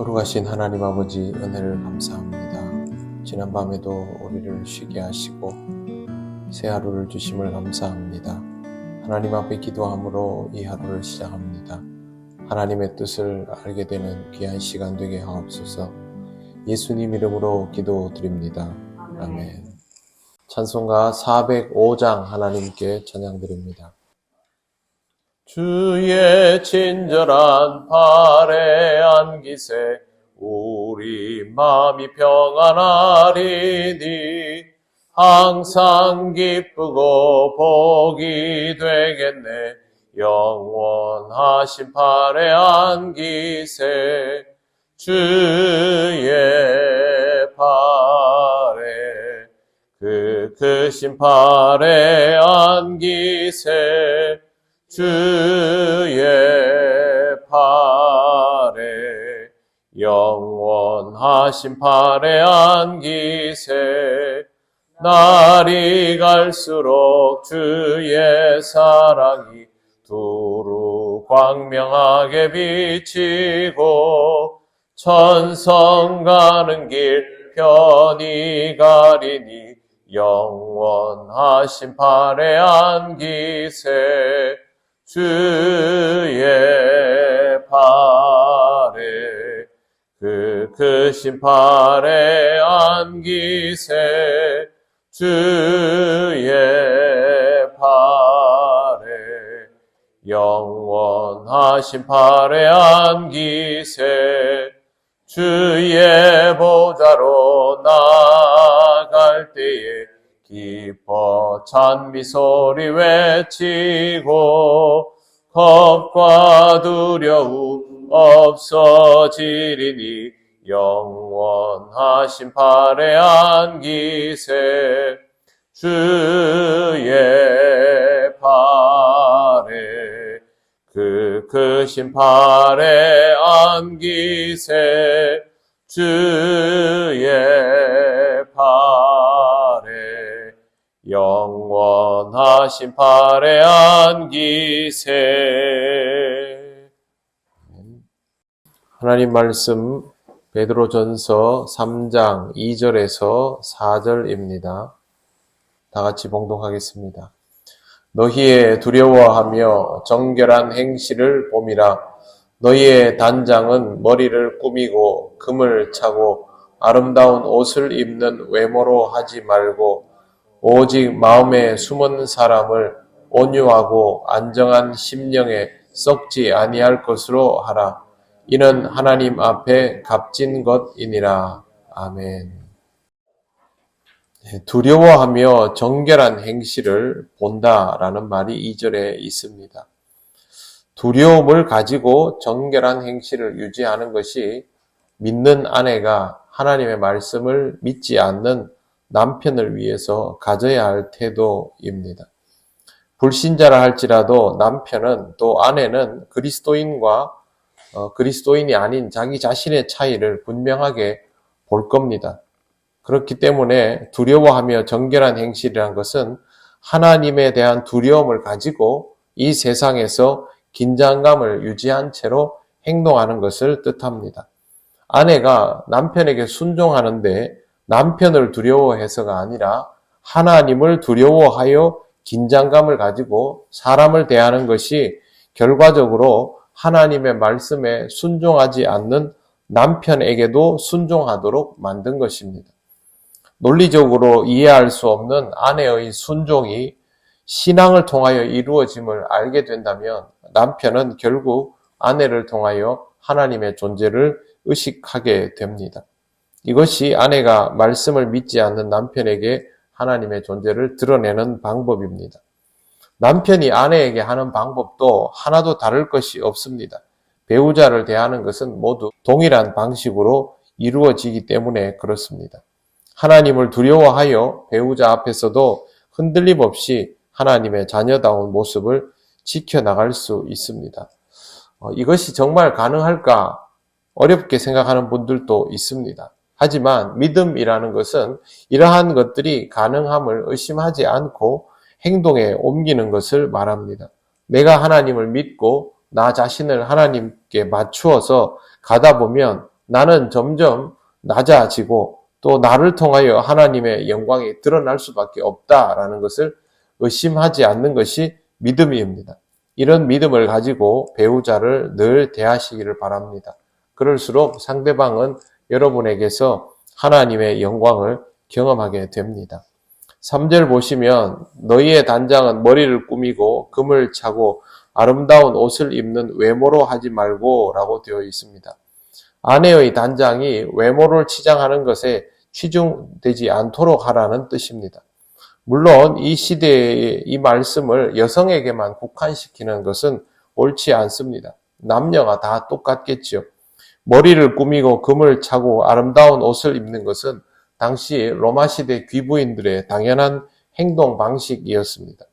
거룩하신 하나님 아버지 은혜를 감사합니다. 지난밤에도 우리를 쉬게 하시고 새 하루를 주심을 감사합니다. 하나님 앞에 기도함으로 이 하루를 시작합니다. 하나님의 뜻을 알게 되는 귀한 시간 되게 하옵소서. 예수님 이름으로 기도드립니다. 아멘. 찬송가 405장 하나님께 찬양드립니다. 주의 친절한 발에 안기세 우리 마음이 평안하리니 항상 기쁘고 복이 되겠네. 영원하신 발에 안기세 주의 발에 그 크신 발에 안기세 주의 팔에 영원하신 팔에 안기세 날이 갈수록 주의 사랑이 두루 광명하게 비치고 천성 가는 길 편히 가리니 영원하신 팔에 안기세 주의 팔에 그 크신 팔에 안기세 주의 팔에 영원하신 팔에 안기세 주의 보좌로 나아갈 때에 기뻐 찬미 소리 외치고 겁과 두려움 없어지리니 영원하신 팔에 안기세 주의 팔에 그 크신 팔에 안기세 주의 팔에 영원하신 팔에 안기세. 하나님 말씀 베드로전서 3장 2절에서 4절입니다. 다 같이 봉독하겠습니다. 너희의 두려워하며 정결한 행실을 봄이라. 너희의 단장은 머리를 꾸미고 금을 차고 아름다운 옷을 입는 외모로 하지 말고 오직 마음에 숨은 사람을 온유하고 안정한 심령에 썩지 아니할 것으로 하라. 이는 하나님 앞에 값진 것이니라. 아멘. 두려워하며 정결한 행실을 본다라는 말이 2절에 있습니다. 두려움을 가지고 정결한 행실을 유지하는 것이 믿는 아내가 하나님의 말씀을 믿지 않는 남편을 위해서 가져야 할 태도입니다. 불신자라 할지라도 남편은 또 아내는 그리스도인과 그리스도인이 아닌 자기 자신의 차이를 분명하게 볼 겁니다. 그렇기 때문에 두려워하며 정결한 행실이란 것은 하나님에 대한 두려움을 가지고 이 세상에서 긴장감을 유지한 채로 행동하는 것을 뜻합니다. 아내가 남편에게 순종하는데 남편을 두려워해서가 아니라 하나님을 두려워하여 긴장감을 가지고 사람을 대하는 것이 결과적으로 하나님의 말씀에 순종하지 않는 남편에게도 순종하도록 만든 것입니다. 논리적으로 이해할 수 없는 아내의 순종이 신앙을 통하여 이루어짐을 알게 된다면 남편은 결국 아내를 통하여 하나님의 존재를 의식하게 됩니다. 이것이 아내가 말씀을 믿지 않는 남편에게 하나님의 존재를 드러내는 방법입니다. 남편이 아내에게 하는 방법도 하나도 다를 것이 없습니다. 배우자를 대하는 것은 모두 동일한 방식으로 이루어지기 때문에 그렇습니다. 하나님을 두려워하여 배우자 앞에서도 흔들림 없이 하나님의 자녀다운 모습을 지켜나갈 수 있습니다. 이것이 정말 가능할까 어렵게 생각하는 분들도 있습니다. 하지만 믿음이라는 것은 이러한 것들이 가능함을 의심하지 않고 행동에 옮기는 것을 말합니다. 내가 하나님을 믿고 나 자신을 하나님께 맞추어서 가다 보면 나는 점점 낮아지고 또 나를 통하여 하나님의 영광이 드러날 수밖에 없다라는 것을 의심하지 않는 것이 믿음입니다. 이런 믿음을 가지고 배우자를 늘 대하시기를 바랍니다. 그럴수록 상대방은 여러분에게서 하나님의 영광을 경험하게 됩니다. 3절 보시면 너희의 단장은 머리를 꾸미고 금을 차고 아름다운 옷을 입는 외모로 하지 말고 라고 되어 있습니다. 아내의 단장이 외모를 치장하는 것에 치중되지 않도록 하라는 뜻입니다. 물론 이 시대의 이 말씀을 여성에게만 국한시키는 것은 옳지 않습니다. 남녀가 다 똑같겠죠. 머리를 꾸미고 금을 차고 아름다운 옷을 입는 것은 당시 로마 시대 귀부인들의 당연한 행동 방식이었습니다.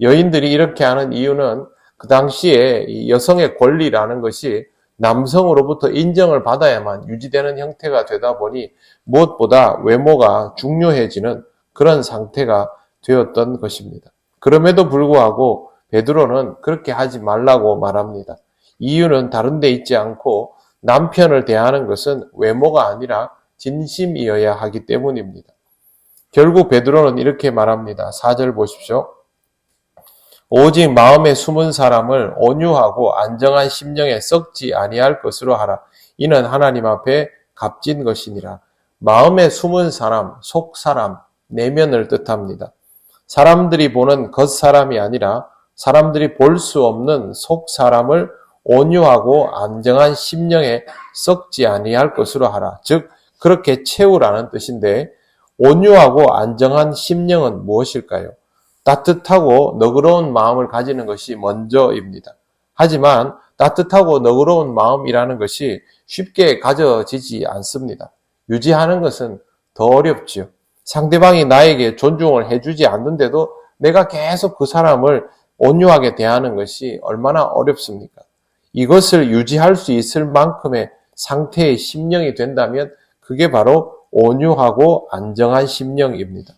여인들이 이렇게 하는 이유는 그 당시에 이 여성의 권리라는 것이 남성으로부터 인정을 받아야만 유지되는 형태가 되다 보니 무엇보다 외모가 중요해지는 그런 상태가 되었던 것입니다. 그럼에도 불구하고 베드로는 그렇게 하지 말라고 말합니다. 이유는 다른 데 있지 않고 남편을 대하는 것은 외모가 아니라 진심이어야 하기 때문입니다. 결국 베드로는 이렇게 말합니다. 4절 보십시오. 오직 마음에 숨은 사람을 온유하고 안정한 심령에 썩지 아니할 것으로 하라. 이는 하나님 앞에 값진 것이니라. 마음에 숨은 사람, 속 사람, 내면을 뜻합니다. 사람들이 보는 겉사람이 아니라 사람들이 볼 수 없는 속 사람을 온유하고 안정한 심령에 썩지 아니할 것으로 하라. 즉 그렇게 채우라는 뜻인데 온유하고 안정한 심령은 무엇일까요? 따뜻하고 너그러운 마음을 가지는 것이 먼저입니다. 하지만 따뜻하고 너그러운 마음이라는 것이 쉽게 가져지지 않습니다. 유지하는 것은 더 어렵지요. 상대방이 나에게 존중을 해주지 않는데도 내가 계속 그 사람을 온유하게 대하는 것이 얼마나 어렵습니까? 이것을 유지할 수 있을 만큼의 상태의 심령이 된다면 그게 바로 온유하고 안정한 심령입니다.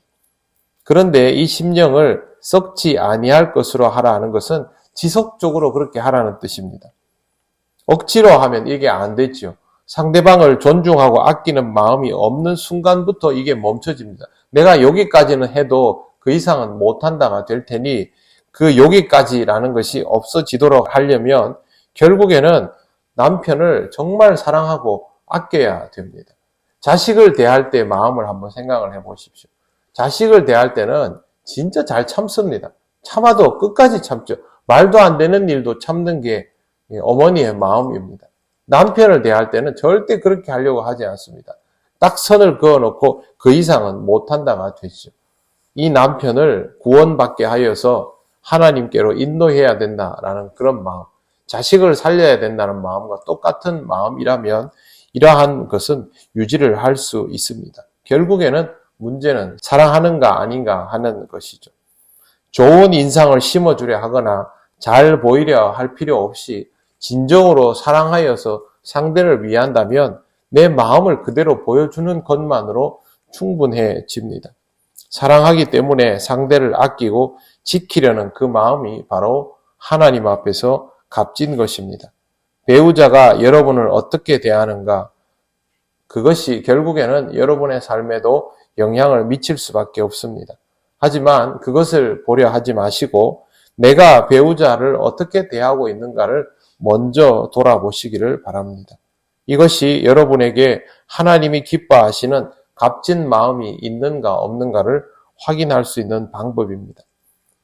그런데 이 심령을 썩지 아니할 것으로 하라는 것은 지속적으로 그렇게 하라는 뜻입니다. 억지로 하면 이게 안 되죠. 상대방을 존중하고 아끼는 마음이 없는 순간부터 이게 멈춰집니다. 내가 여기까지는 해도 그 이상은 못한다가 될 테니 그 여기까지라는 것이 없어지도록 하려면 결국에는 남편을 정말 사랑하고 아껴야 됩니다. 자식을 대할 때 마음을 한번 생각을 해보십시오. 자식을 대할 때는 진짜 잘 참습니다. 참아도 끝까지 참죠. 말도 안 되는 일도 참는 게 어머니의 마음입니다. 남편을 대할 때는 절대 그렇게 하려고 하지 않습니다. 딱 선을 그어놓고 그 이상은 못한다가 되죠. 이 남편을 구원받게 하여서 하나님께로 인도해야 된다라는 그런 마음, 자식을 살려야 된다는 마음과 똑같은 마음이라면 이러한 것은 유지를 할 수 있습니다. 결국에는 문제는 사랑하는가 아닌가 하는 것이죠. 좋은 인상을 심어주려 하거나 잘 보이려 할 필요 없이 진정으로 사랑하여서 상대를 위한다면 내 마음을 그대로 보여주는 것만으로 충분해집니다. 사랑하기 때문에 상대를 아끼고 지키려는 그 마음이 바로 하나님 앞에서 값진 것입니다. 배우자가 여러분을 어떻게 대하는가, 그것이 결국에는 여러분의 삶에도 영향을 미칠 수밖에 없습니다. 하지만 그것을 보려 하지 마시고 내가 배우자를 어떻게 대하고 있는가를 먼저 돌아보시기를 바랍니다. 이것이 여러분에게 하나님이 기뻐하시는 값진 마음이 있는가 없는가를 확인할 수 있는 방법입니다.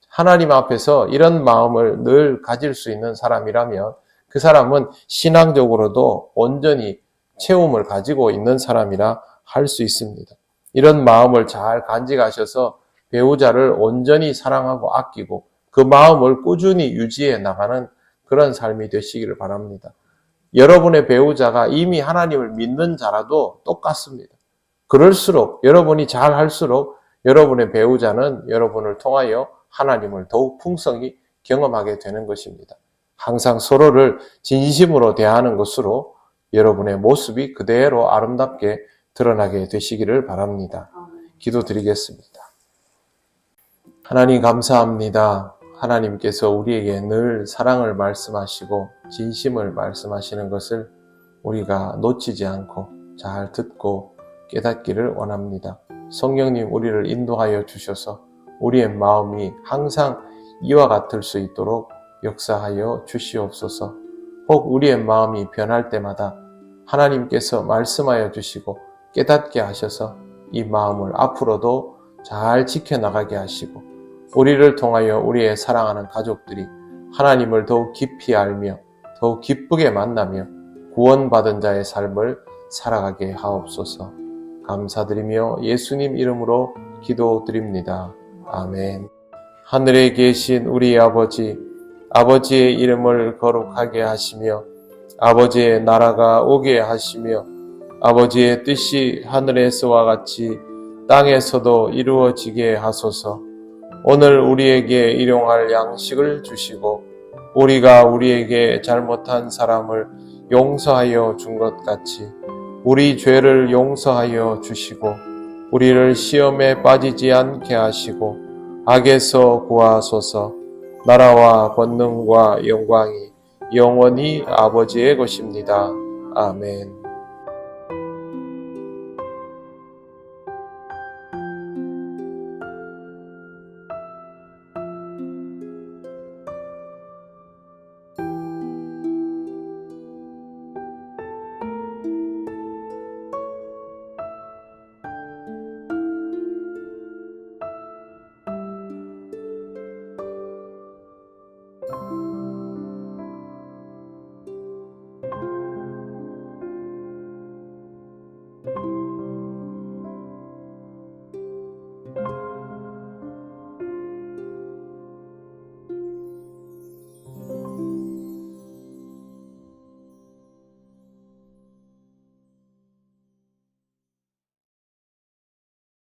하나님 앞에서 이런 마음을 늘 가질 수 있는 사람이라면 그 사람은 신앙적으로도 온전히 채움을 가지고 있는 사람이라 할 수 있습니다. 이런 마음을 잘 간직하셔서 배우자를 온전히 사랑하고 아끼고 그 마음을 꾸준히 유지해 나가는 그런 삶이 되시기를 바랍니다. 여러분의 배우자가 이미 하나님을 믿는 자라도 똑같습니다. 그럴수록 여러분이 잘 할수록 여러분의 배우자는 여러분을 통하여 하나님을 더욱 풍성히 경험하게 되는 것입니다. 항상 서로를 진심으로 대하는 것으로 여러분의 모습이 그대로 아름답게 드러나게 되시기를 바랍니다. 기도드리겠습니다. 하나님 감사합니다. 하나님께서 우리에게 늘 사랑을 말씀하시고 진심을 말씀하시는 것을 우리가 놓치지 않고 잘 듣고 깨닫기를 원합니다. 성령님 우리를 인도하여 주셔서 우리의 마음이 항상 이와 같을 수 있도록 역사하여 주시옵소서. 혹 우리의 마음이 변할 때마다 하나님께서 말씀하여 주시고 깨닫게 하셔서 이 마음을 앞으로도 잘 지켜나가게 하시고 우리를 통하여 우리의 사랑하는 가족들이 하나님을 더욱 깊이 알며 더욱 기쁘게 만나며 구원받은 자의 삶을 살아가게 하옵소서. 감사드리며 예수님 이름으로 기도드립니다. 아멘. 하늘에 계신 우리 아버지, 아버지의 이름을 거룩하게 하시며 아버지의 나라가 오게 하시며 아버지의 뜻이 하늘에서와 같이 땅에서도 이루어지게 하소서. 오늘 우리에게 일용할 양식을 주시고 우리가 우리에게 잘못한 사람을 용서하여 준 것 같이 우리 죄를 용서하여 주시고 우리를 시험에 빠지지 않게 하시고 악에서 구하소서. 나라와 권능과 영광이 영원히 아버지의 것입니다. 아멘.